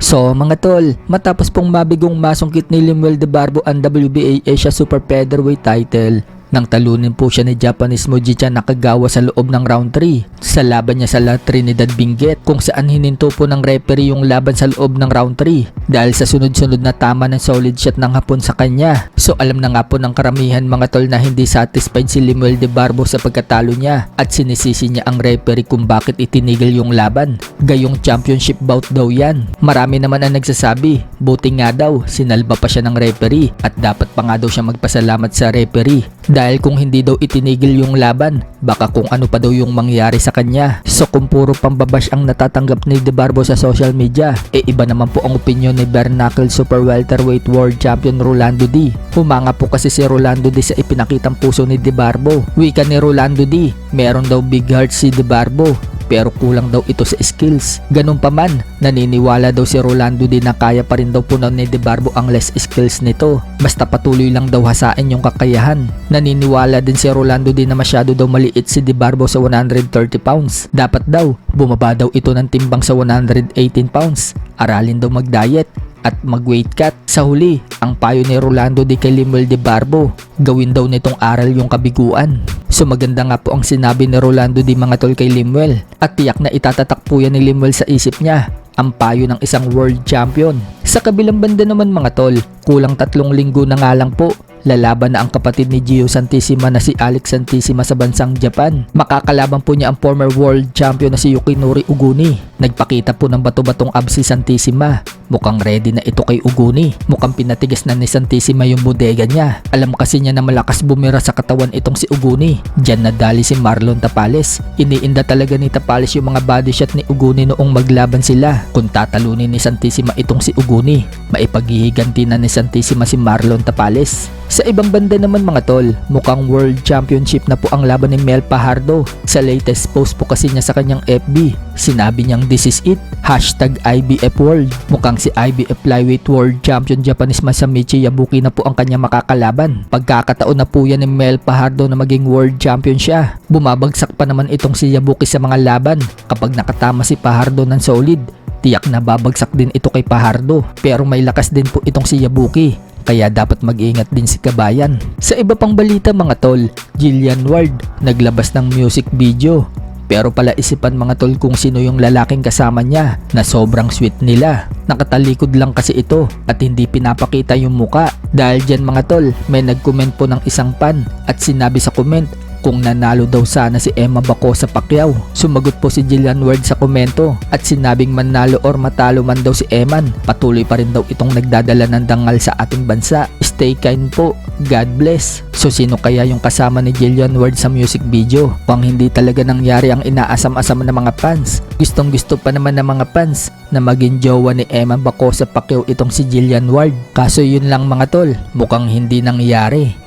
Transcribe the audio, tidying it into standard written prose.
So mga tol, matapos pong mabigong masungkit ni Lemuel De Barbo ang WBA Asia Super Featherweight title, nang talunin po siya ni Japanese Moji-chan Nakagawa sa loob ng round 3 sa laban niya sa La Trinidad Benguet, kung saan hininto po ng referee yung laban sa loob ng round 3 dahil sa sunod-sunod na tama ng solid shot ng Hapon sa kanya. So alam na nga po ng karamihan mga tol na hindi satisfied si Lemuel De Barbo sa pagkatalo niya at sinisisi niya ang referee kung bakit itinigil yung laban. Gayong championship bout daw yan. Marami naman ang nagsasabi, buti nga daw sinalba pa siya ng referee at dapat pa nga daw siya magpasalamat sa referee. Dahil kung hindi daw itinigil yung laban, baka kung ano pa daw yung mangyari sa kanya. So kung puro pambabash ang natatanggap ni De Barbo sa social media, iba naman po ang opinion ni Bernacle Super Welterweight World Champion Rolando D. Humanga po kasi si Rolando D sa ipinakitang puso ni De Barbo. Wika ni Rolando D, meron daw big heart si De Barbo, pero kulang daw ito sa skills. Ganun pa man, naniniwala daw si Rolando din na kaya pa rin daw punaw ni De Barbo ang less skills nito. Basta patuloy lang daw hasain yung kakayahan. Naniniwala din si Rolando din na masyado daw maliit si De Barbo sa 130 pounds. Dapat daw, bumaba daw ito ng timbang sa 118 pounds. Aralin daw mag-diet at mag-weight cut. Sa huli, ang payo ni Rolando di kay Lemuel De Barbo, gawin daw nitong aral yung kabiguan. So maganda nga po ang sinabi ni Rolando di mga tol kay Lemuel, at tiyak na itatatak po yan ni Lemuel sa isip niya ang payo ng isang world champion. Sa kabilang banda naman mga tol, kulang 3 linggo na nga lang po, lalaban na ang kapatid ni Gio Santissima na si Alex Santissima sa bansang Japan. Makakalaban po niya ang former world champion na si Yukinori Uguni. Nagpakita po ng bato-batong abs si Santissima. Mukhang ready na ito kay Uguni. Mukhang pinatigas na ni Santissima yung bodega niya. Alam kasi niya na malakas bumira sa katawan itong si Uguni. Diyan nadali si Marlon Tapales. Iniinda talaga ni Tapales yung mga body shot ni Uguni noong maglaban sila. Kung tatalunin ni Santissima itong si Uguni, maipaghihiganti na ni Santissima si Marlon Tapales. Sa ibang banda naman mga tol, mukhang world championship na po ang laban ni Mel Fajardo. Sa latest post po kasi niya sa kanyang FB, sinabi niyang this is it, #IBF World. Mukhang si IBF Flyweight World Champion Japanese Masamichi Yabuki na po ang kanyang makakalaban. Pagkakataon na po yan ni Mel Fajardo na maging world champion siya. Bumabagsak pa naman itong si Yabuki sa mga laban. Kapag nakatama si Fajardo ng solid, tiyak na babagsak din ito kay Fajardo. Pero may lakas din po itong si Yabuki, kaya dapat mag-ingat din si kabayan. Sa iba pang balita mga tol, Jillian Ward naglabas ng music video. Pero pala isipan mga tol kung sino yung lalaking kasama niya na sobrang sweet nila. Nakatalikod lang kasi ito at hindi pinapakita yung muka. Dahil dyan mga tol, may nag-comment po ng isang fan at sinabi sa comment kung nanalo daw sana si Emma Baco sa Pacquiao. Sumagot po si Jillian Ward sa komento at sinabing manalo or matalo man daw si Eman, patuloy pa rin daw itong nagdadala ng dangal sa ating bansa. Stay kind po, God bless. So sino kaya yung kasama ni Jillian Ward sa music video? Kung hindi talaga nangyari ang inaasam-asam ng mga fans. Gustong gusto pa naman ng mga fans na maging jowa ni Emma Baco sa Pacquiao itong si Jillian Ward. Kaso yun lang mga tol, mukhang hindi nangyari.